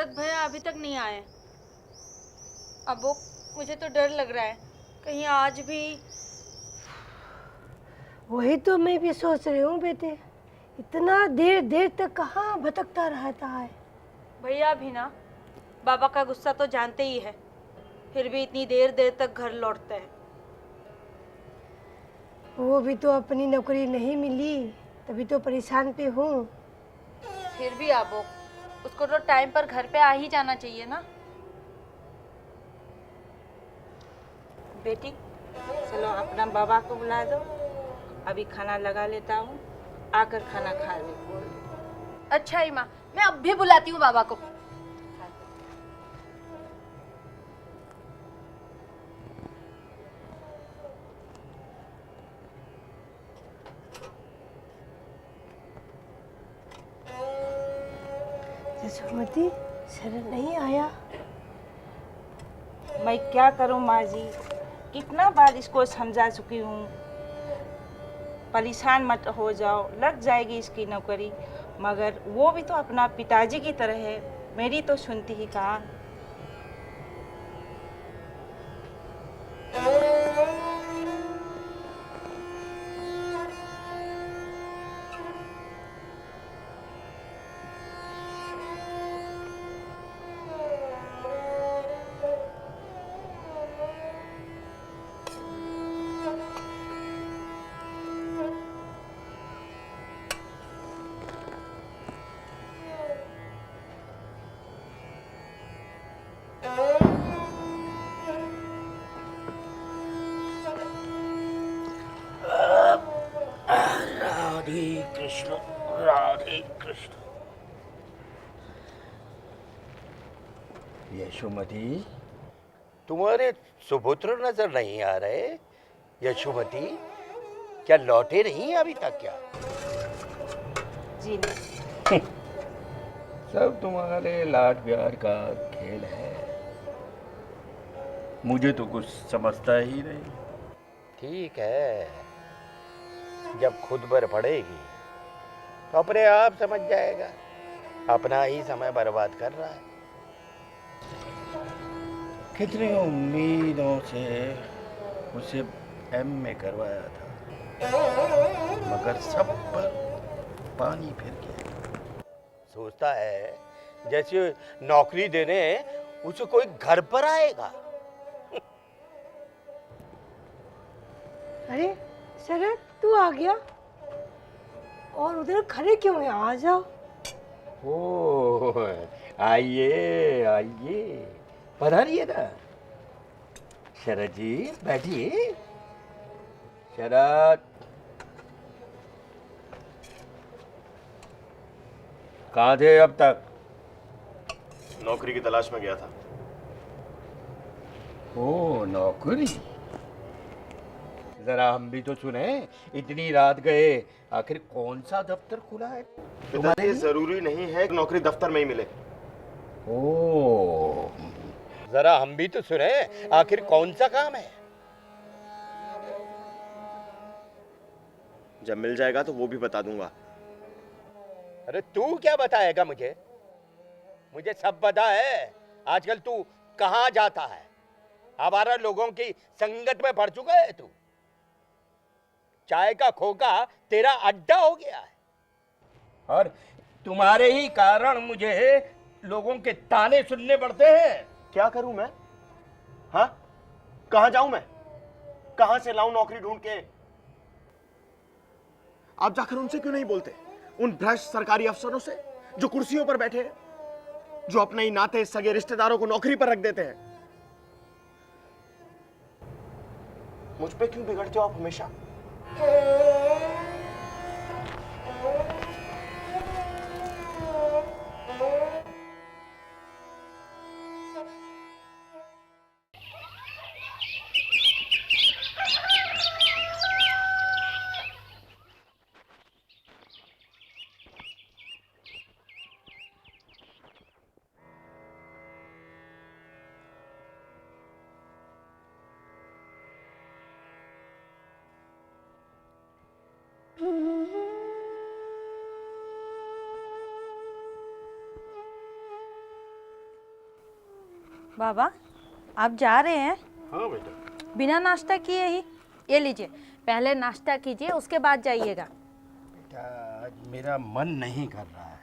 शरद भैया अभी तक नहीं आए। अब वो मुझे तो डर लग रहा है, कहीं आज भी। वही तो मैं भी सोच रही हूँ बेटे, इतना देर देर तक कहाँ भटकता रहता है। भैया भी ना, बाबा का गुस्सा तो जानते ही है, फिर भी इतनी देर देर तक घर लौटते हैं। वो भी तो अपनी नौकरी नहीं मिली, तभी तो परेशान पे हूँ। फिर भी आबो, उसको तो टाइम पर घर पे आ ही जाना चाहिए ना। बेटी चलो अपना बाबा को बुला दो, अभी खाना लगा लेता हूँ, आकर खाना खा ले। अच्छा ही माँ, मैं अब भी बुलाती हूँ बाबा को। जसोमती, शरद नहीं आया। मैं क्या करूं माँ जी, कितना बार इसको समझा चुकी हूँ, परेशान मत हो जाओ, लग जाएगी इसकी नौकरी, मगर वो भी तो अपना पिताजी की तरह है, मेरी तो सुनती ही कहाँ। राधे कृष्ण, राधे कृष्ण। यशोमती, तुम्हारे सुपुत्र नजर नहीं आ रहे। यशोमती, क्या लौटे नहीं अभी तक क्या? जी नहीं। सब तुम्हारे लाड प्यार का खेल है, मुझे तो कुछ समझता ही नहीं। ठीक है, जब खुद पर पड़ेगी तो अपने आप समझ जाएगा। अपना ही समय बर्बाद कर रहा है। कितनी उम्मीदों से उसे एमए करवाया था, मगर सब पर पानी फिर गया। सोचता है जैसे नौकरी देने उसे कोई घर पर आएगा। अरे शरद, तू आ गया और उधर खड़े क्यों है? आ जाओ। ओ, आइए आइए, पधारिए ना। शरद जी बैठिए। शरद, कहाँ थे अब तक? नौकरी की तलाश में गया था। ओ, नौकरी। जरा हम भी तो सुने, इतनी रात गए, आखिर कौन सा दफ्तर खुला है पिताजी, जरूरी नहीं है कि नौकरी दफ्तर में ही मिले। ओ, जरा हम भी तो सुने, आखिर कौन सा काम है? जब मिल जाएगा तो वो भी बता दूंगा। अरे तू क्या बताएगा मुझे? मुझे सब पता है। आजकल तू कहाँ जाता है? आवारा लोगों की संगत में पड़ चुका है तू। चाय का खोखा तेरा अड्डा हो गया है, और तुम्हारे ही कारण मुझे लोगों के ताने सुनने पड़ते हैं। क्या करूं मैं? हाँ, कहां जाऊं मैं? कहां से लाऊं नौकरी ढूंढ के? आप जाकर उनसे क्यों नहीं बोलते? उन भ्रष्ट सरकारी अफसरों से जो कुर्सियों पर बैठे हैं, जो अपने ही नाते सगे रिश्तेदारों को नौकरी पर रख देते हैं। मुझ पे क्यों बिगड़ते हो आप हमेशा? बाबा आप जा रहे हैं हाँ बेटा। बिना नाश्ता किए ही? ये लीजिए, पहले नाश्ता कीजिए उसके बाद जाइएगा। बेटा आज मेरा मन नहीं कर रहा है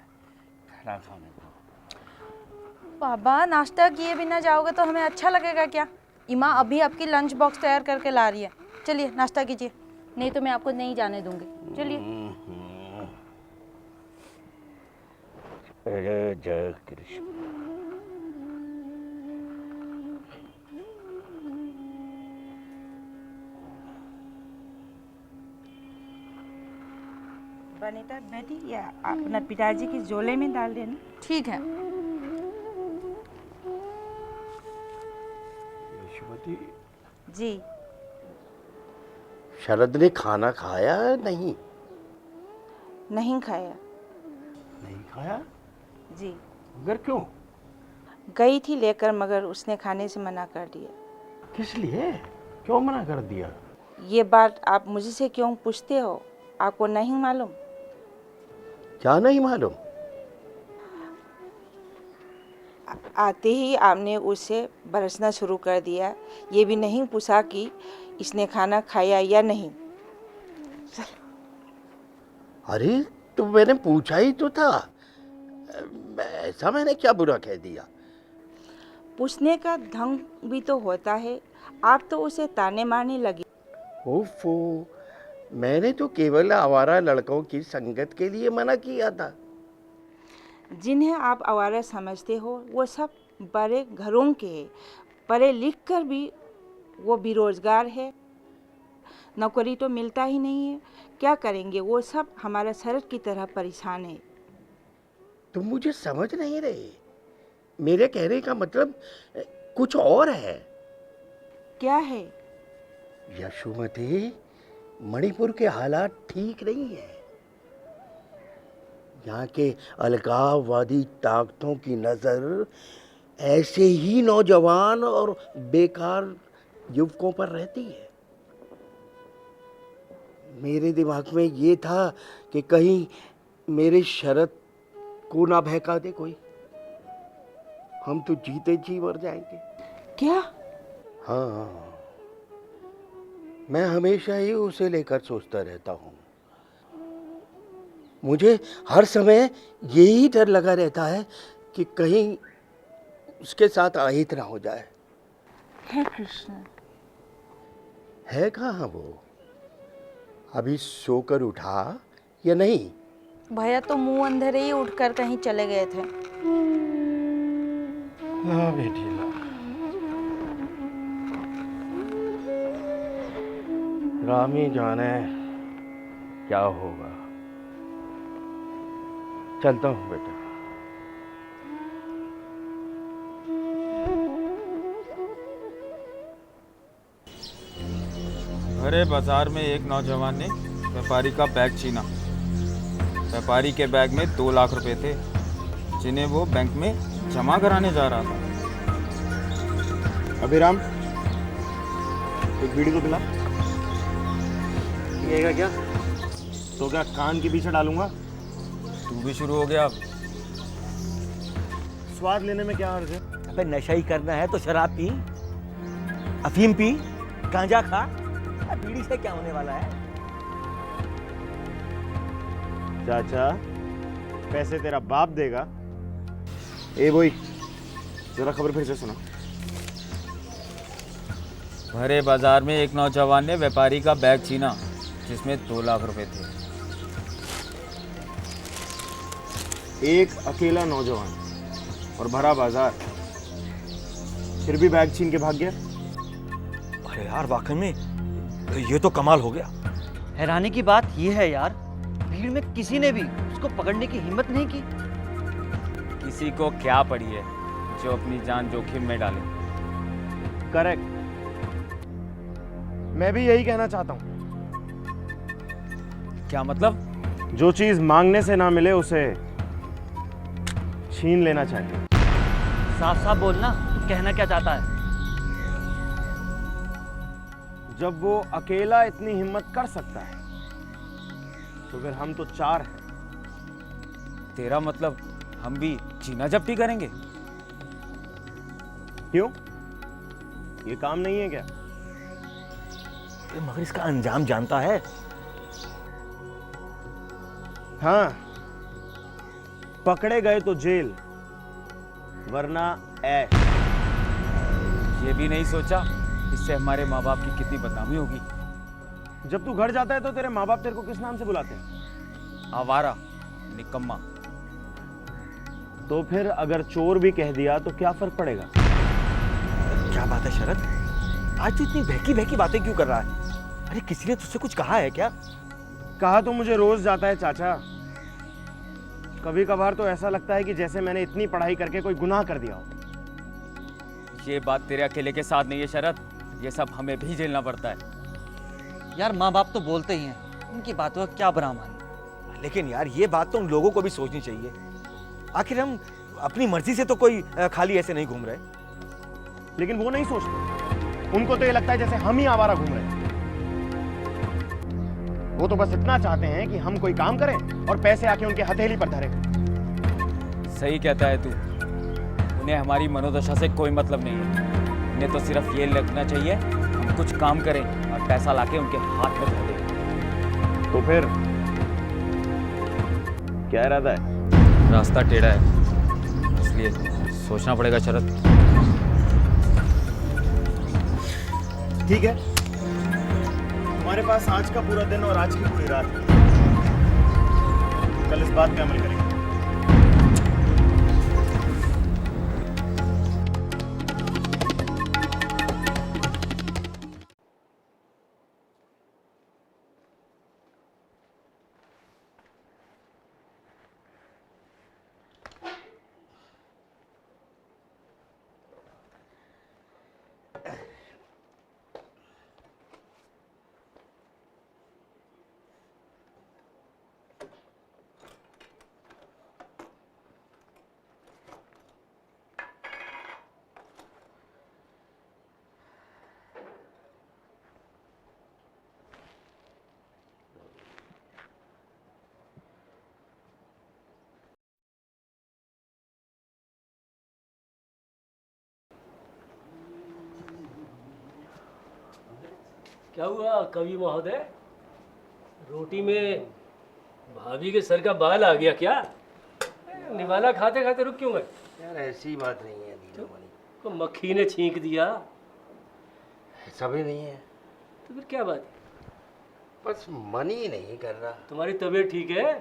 खाना खाने को। बाबा नाश्ता किए बिना जाओगे तो हमें अच्छा लगेगा क्या? इमा अभी आपकी लंच बॉक्स तैयार करके ला रही है। चलिए नाश्ता कीजिए, नहीं तो मैं आपको नहीं जाने दूंगी। चलिए। अरे जय कृष्ण। वनिता बेटी, या अपना पिताजी की झोले में डाल देना। ठीक है। यशोमती, जी शरद ने खाना खाया नहीं? नहीं खाया। नहीं खाया? जी मगर क्यों? गई थी लेकर, मगर उसने खाने से मना कर दिया। किस लिए? क्यों मना कर दिया? ये बात आप मुझसे क्यों पूछते हो? आपको नहीं मालूम? क्या नहीं मालूम? आते ही आपने उसे बरसना शुरू कर दिया। ये भी नहीं पूछा कि इसने खाना खाया या नहीं। अरे तो मैंने पूछा ही तो था। ऐसा मैंने क्या बुरा कह दिया? पूछने का ढंग भी तो होता है। आप तो उसे ताने मारने लगे। ओफो, मैंने तो केवल आवारा लड़कों की संगत के लिए मना किया था। जिन्हें आप आवारा समझते हो वो सब बड़े घरों के हैं। पढ़े लिख कर भी वो बेरोजगार है, नौकरी तो मिलता ही नहीं है। क्या करेंगे? वो सब हमारा शरद की तरह परेशान है। तुम मुझे समझ नहीं रहे। मेरे कहने का मतलब कुछ और है। क्या है? यशोमती, मणिपुर के हालात ठीक नहीं है। यहाँ के अलगाववादी ताकतों की नजर ऐसे ही नौजवान और बेकार युवकों पर रहती है। मेरे दिमाग में ये था कि कहीं मेरे शरद को ना बहका दे कोई। हम तो जीते जी मर जाएंगे। क्या? हाँ, मैं हमेशा ही उसे लेकर सोचता रहता हूँ। मुझे हर समय यही डर लगा रहता है कि कहीं उसके साथ अहित ना हो जाए। हे कृष्ण। है कहाँ वो? अभी सोकर उठा या नहीं? भैया तो मुंह अंधेरे ही उठकर कहीं चले गए थे। ला बेटी ला। राम ही जाने क्या होगा। चलता हूँ बेटा। भरे बाजार में एक नौजवान ने व्यापारी का बैग छीना। व्यापारी के बैग में 2 लाख रुपए थे, जिन्हें वो बैंक में जमा कराने जा रहा था। अभिराम, एक बीड़ी तो पिला। पिएगा क्या? तो क्या कान के पीछे डालूंगा? तू भी शुरू हो गया अब। स्वाद लेने में क्या अर्ज है? अबे नशा ही करना है तो शराब पी, अफीम पी, गांजा खा। बीड़ी से क्या होने वाला है? चाचा, पैसे तेरा बाप देगा। ए बोई, जरा खबर फिर से सुना। भरे बाजार में एक नौजवान ने व्यापारी का बैग छीना, जिसमें 2 लाख रुपए थे। एक अकेला नौजवान और भरा बाजार, फिर भी बैग छीन के भाग गया। अरे यार, वाकई में ये तो कमाल हो गया। हैरानी की बात यह है यार, भीड़ में किसी ने भी उसको पकड़ने की हिम्मत नहीं की। किसी को क्या पड़ी है जो अपनी जान जोखिम में डाले। करेक्ट, मैं भी यही कहना चाहता हूँ। क्या मतलब? जो चीज मांगने से ना मिले उसे छीन लेना चाहिए। साफ साफ बोलना, तू कहना क्या चाहता है? जब वो अकेला इतनी हिम्मत कर सकता है तो फिर हम तो 4 हैं। तेरा मतलब हम भी जीना जब्ती करेंगे? क्यों? ये काम नहीं है क्या? मगर इसका अंजाम जानता है। हाँ, पकड़े गए तो जेल, वरना ऐश। ये भी नहीं सोचा इससे हमारे माँ बाप की कितनी बदनामी होगी। जब तू घर जाता है तो तेरे माँ बाप तेरे को किस नाम से बुलाते हैं? आवारा, निकम्मा। तो फिर अगर चोर भी कह दिया तो क्या फर्क पड़ेगा? क्या बात है शरद, आज तू इतनी बहकी बहकी बातें क्यों कर रहा है? अरे किसी ने तुझसे कुछ कहा है क्या? कहा तो मुझे रोज जाता है चाचा। कभी कभार तो ऐसा लगता है कि जैसे मैंने इतनी पढ़ाई करके कोई गुनाह कर दिया हो। ये बात तेरे अकेले के साथ नहीं है शरद, ये सब हमें भी झेलना पड़ता है। यार माँ बाप तो बोलते ही हैं, उनकी बातों का क्या बुरा मानना। लेकिन यार ये बात तो उन लोगों को भी सोचनी चाहिए। आखिर हम अपनी मर्जी से तो कोई खाली ऐसे नहीं घूम रहे। लेकिन वो नहीं सोचते, उनको तो ये लगता है जैसे हम ही आवारा घूम रहे हैं। वो तो बस इतना चाहते हैं कि हम कोई काम करें और पैसे आके उनके हथेली पर धरे। सही कहता है तू, उन्हें हमारी मनोदशा से कोई मतलब नहीं है। उन्हें तो सिर्फ ये लगना चाहिए हम कुछ काम करें और पैसा लाके उनके हाथ में धर दें। तो फिर क्या इरादा है? रास्ता टेढ़ा है, इसलिए सोचना पड़ेगा शरद। ठीक है, हमारे पास आज का पूरा दिन और आज की पूरी रात है। कल इस बात पे अमल करेंगे। क्या हुआ कवि महोदय, रोटी में भाभी के सर का बाल आ गया क्या? निवाला खाते खाते रुक क्यों गए? यार ऐसी बात नहीं है दीनामणि, को मक्खी ने छींक दिया? ऐसा भी नहीं है, तो फिर क्या बात है? बस मन ही नहीं कर रहा। तुम्हारी तबीयत ठीक है?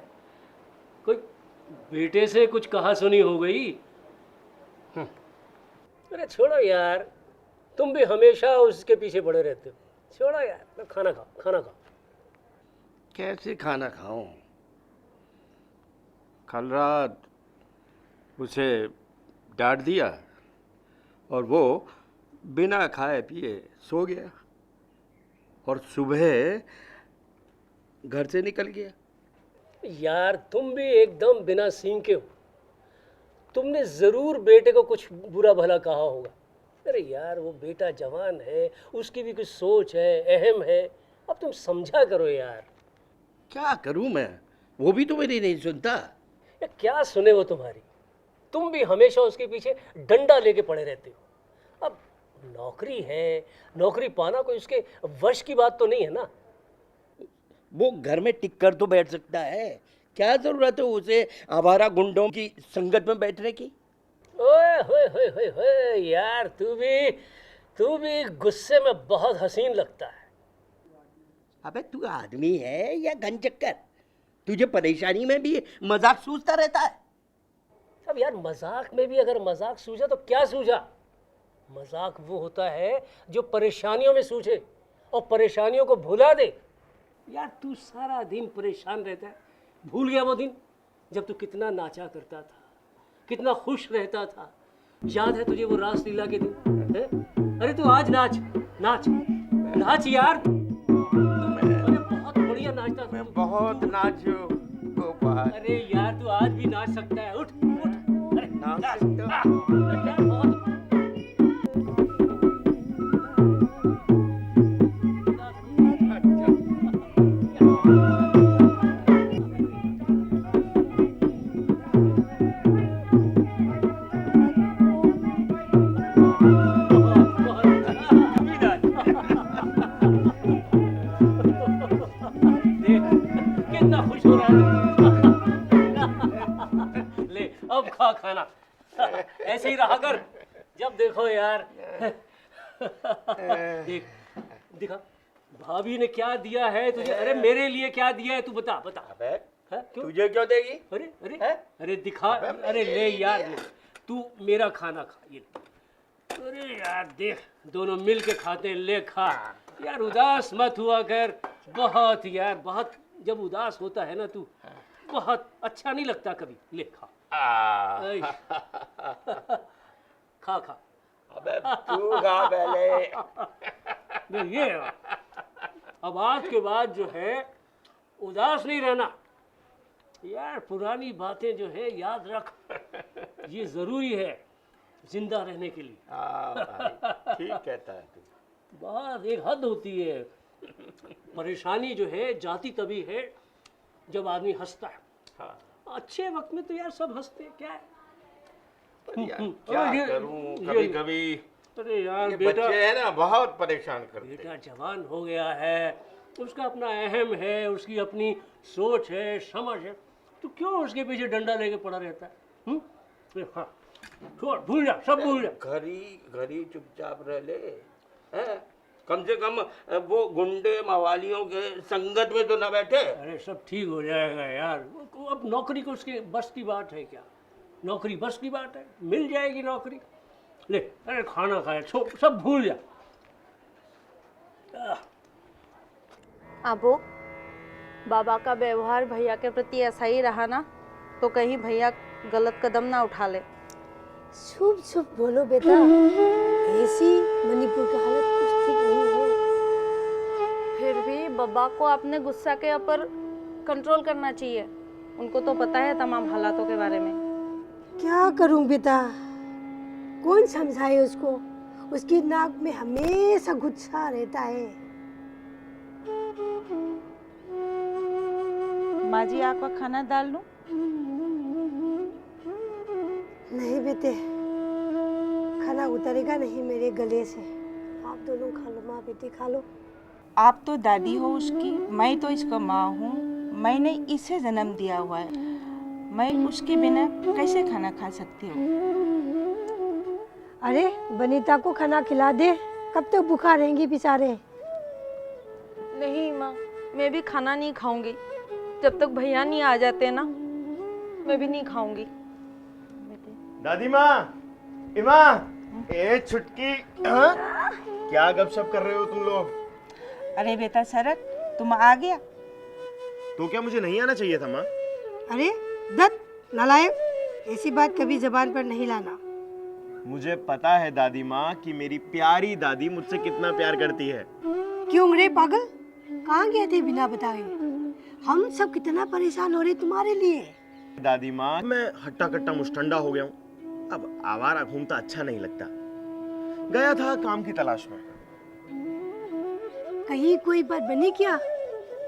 कोई बेटे से कुछ कहा सुनी हो गई? अरे छोड़ो यार, तुम भी हमेशा उसके पीछे पड़े रहते हो। छोड़ो यार, तो खाना खाओ, खाना खाओ। कैसे खाना खाऊं? कल रात उसे डांट दिया और वो बिना खाए पिए सो गया और सुबह घर से निकल गया। यार तुम भी एकदम बिना सींग के हो। तुमने जरूर बेटे को कुछ बुरा भला कहा होगा। अरे यार वो बेटा जवान है, उसकी भी कुछ सोच है, अहम है। अब तुम समझा करो यार। क्या करूं मैं, वो भी तो मेरी नहीं सुनता। या क्या सुने वो तुम्हारी? तुम भी हमेशा उसके पीछे डंडा लेके पड़े रहते हो। अब नौकरी है, नौकरी पाना कोई उसके वश की बात तो नहीं है ना। वो घर में टिक कर तो बैठ सकता है, क्या जरूरत है उसे आवारा गुंडों की संगत में बैठने की? ओए होए होए होए होए यार, तू भी गुस्से में बहुत हसीन लगता है। अबे तू आदमी है या घन चक्कर? तुझे परेशानी में भी मजाक सूझता रहता है। अब यार मजाक में भी अगर मजाक सूझा तो क्या सूझा? मजाक वो होता है जो परेशानियों में सूझे और परेशानियों को भुला दे। यार तू सारा दिन परेशान रहता है। भूल गया वो दिन जब तू कितना नाचा करता था, कितना खुश रहता था? याद है तुझे वो रासलीला के दिन है? अरे तू आज नाच नाच नाच यार। अरे बहुत बढ़िया नाचता था। मैं बहुत नाचू गोपाल। अरे यार तू आज भी नाच सकता है। उठ उठ। अरे नाच नाच। सकता हूँ। यार बहुत अच्छा। इतना खुश हो रहा है। ले अब खा खाना, ऐसे ही रहा कर जब देखो यार। देख दिखा भाभी ने क्या दिया है तुझे। अरे मेरे लिए क्या दिया है तू बता बता। अबे हाँ, क्यों? तुझे क्यों देगी? अरे अरे अरे दिखा। अरे ले यार ले। तू मेरा खाना खा ये। अरे यार देख दोनों मिल के खाते हैं, ले खा यार। उदास मत हुआ कर बहुत यार, बहुत जब उदास होता है ना तू बहुत अच्छा नहीं लगता कभी। ले खा ऐ। खा खा। अबे तू खा पहले। नहीं, ये अब आज के बाद जो है उदास नहीं रहना यार। पुरानी बातें जो है याद रख, ये जरूरी है जिंदा रहने के लिए। भाई, ठीक कहता है तू। बहुत एक हद होती है। परेशानी जो है जाती तभी है जब आदमी हंसता है। हाँ। अच्छे वक्त में तो यार सब हंसते हैं, क्या है? पर यार क्या करूं, कभी कभी अरे यार ये बेटा, बच्चे है ना बहुत परेशान करते हैं। बेटा जवान हो गया है, उसका अपना अहम है, उसकी अपनी सोच है, समझ है। तू क्यों उसके पीछे डंडा लेके पड़ा रहता है? हाँ, छोड़, भूल जा, सब भूल जा। घरी चुपचाप रह ले, हैं? कम से कम वो गुंडे मवालियों के संगत में तो न बैठे। अरे सब ठीक हो जाएगा यार। अब नौकरी को उसके बस की बात है क्या? नौकरी बस की बात है, मिल जाएगी नौकरी। ले अरे खाना खाए, सब भूल जा। अबो बाबा का व्यवहार भैया के प्रति ऐसा ही रहा ना तो कहीं भैया गलत कदम ना उठा ले। चुप चुप बोलो बेटा, ऐसी मणिपुर की हालत कुछ ठीक नहीं है। फिर भी बाबा को अपने गुस्सा के ऊपर कंट्रोल करना चाहिए। उनको तो पता है तमाम हालातों के बारे में। क्या करूं बेटा, कौन समझाए उसको? उसकी नाक में हमेशा गुस्सा रहता है। माँ जी आपका खाना डाल लूं? नहीं बेटे, खाना उतरेगा नहीं मेरे गले से। आप दोनों खा लो, माँ बेटी खा लो। आप तो दादी हो उसकी, मैं तो इसका माँ हूँ। मैंने इसे जन्म दिया हुआ है, मैं उसके बिना कैसे खाना खा सकती हूँ? अरे बनीता को खाना खिला दे, कब तक भूखा रहेंगी बेचारे। नहीं माँ, मैं भी खाना नहीं खाऊंगी जब तक भैया नहीं आ जाते ना। मैं भी नहीं खाऊंगी। दादी माँ, इमा, ए छुटकी, हाँ? क्या गपशप कर रहे हो तुम लोग? अरे बेटा शरद, तुम आ गया? तो क्या मुझे नहीं आना चाहिए था माँ? अरे दत्त नालायक, ऐसी बात कभी जबान पर नहीं लाना। मुझे पता है दादी माँ कि मेरी प्यारी दादी मुझसे कितना प्यार करती है। क्यों रे पागल, कहाँ गए थे बिना बताए? हम सब कितना परेशान हो रहे तुम्हारे लिए। दादी माँ, मैं हट्टा कट्टा मुस्टंडा हो गया हूँ। अब आवारा घूमता अच्छा नहीं लगता। गया था काम की तलाश में। कहीं कोई बात बनी क्या?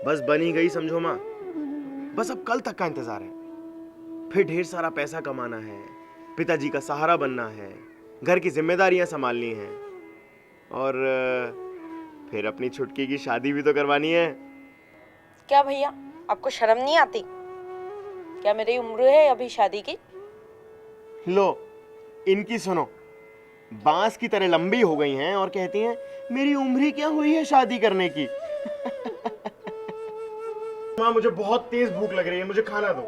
बस बनी गई समझो माँ। बस अब कल तक का इंतजार है। फिर ढेर सारा पैसा कमाना है, पिताजी का सहारा बनना है, घर की जिम्मेदारियां संभालनी हैं और फिर अपनी छुटकी की शादी भी तो करवानी है। क्या भैया, आपको शर्म नहीं आती? क्या मेरी उम्र है अभी शादी की? लो इनकी सुनो, बांस की तरह लंबी हो गई हैं और कहती हैं मेरी उम्र ही क्या हुई है शादी करने की। माँ मुझे बहुत तेज भूख लग रही है, मुझे खाना दो।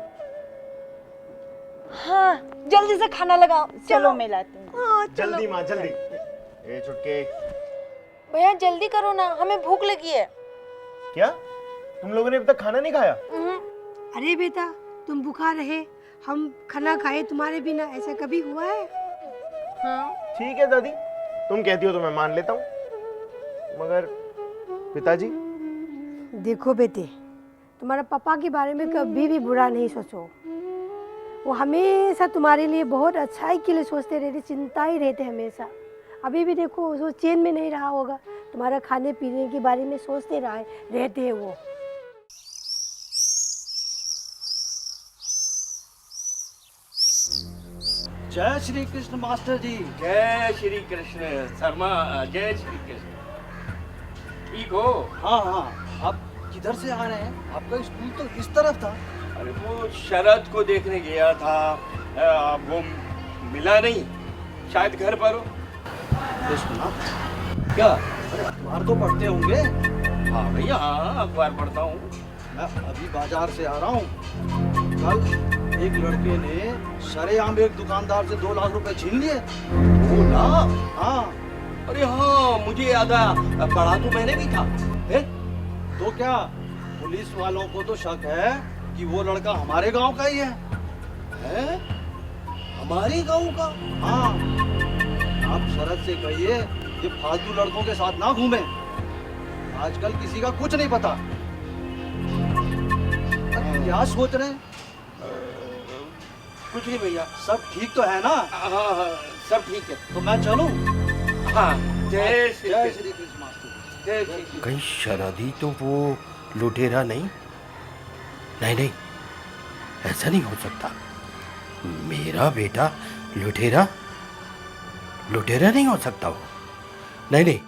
हाँ जल्दी से खाना लगाओ। चलो मैं लाती हूँ। हाँ, जल्दी माँ जल्दी। ए छुटके, भैया जल्दी करो ना, हमें भूख लगी है। क्या तुम लोगों ने अभी तक खाना नहीं खाया? अरे बेटा, तुम भूखा रहे, हम खाना खाए तुम्हारे बिना, ऐसा कभी हुआ है? हाँ ठीक है दादी, तुम कहती हो तो मैं मान लेता हूँ, मगर पिताजी? देखो बेटे, तुम्हारे पापा के बारे में कभी भी बुरा नहीं सोचो। वो हमेशा तुम्हारे लिए बहुत अच्छाई के लिए सोचते रहते, चिंता ही रहते हमेशा। अभी भी देखो वो चैन में नहीं रहा होगा, तुम्हारा खाने पीने के बारे में सोचते रहते हैं वो। जय श्री कृष्ण मास्टर जी। जय श्री कृष्ण शर्मा, जय श्री कृष्ण। ठीक हो? हाँ हाँ, अब किधर से आ रहे हैं? आपका स्कूल तो इस तरफ था। अरे वो शरद को देखने गया था, वो मिला नहीं, शायद घर पर हो। ये सुना क्या? अरे अखबार तो पढ़ते होंगे। हाँ भैया, हाँ अखबार पढ़ता हूँ। मैं अभी बाजार से आ रहा हूँ। कल एक लड़के ने सरेआम एक दुकानदार से 2 लाख रुपए छीन लिए। 2 लाख? हाँ। अरे हाँ, मुझे याद आया, पढ़ा तो मैंने भी था। तो क्या पुलिस वालों को तो शक है कि वो लड़का हमारे गांव का ही है। हमारे गांव का? हाँ। आप शरद से कहिए कि फालतू लड़कों के साथ ना घूमे। आजकल किसी का कुछ नहीं पता। क्या सोच रहे हैं? कुछ नहीं भैया। सब ठीक तो है ना? हाँ हाँ, सब ठीक है। तो मैं चलूं? हाँ, जय श्री जय कृष्ण। श्री कृष्ण। जय श्री कृष्ण। कहीं शराधी तो वो लुटेरा नहीं? नहीं नहीं, ऐसा नहीं हो सकता। मेरा बेटा लुटेरा नहीं हो सकता वो। नहीं नहीं,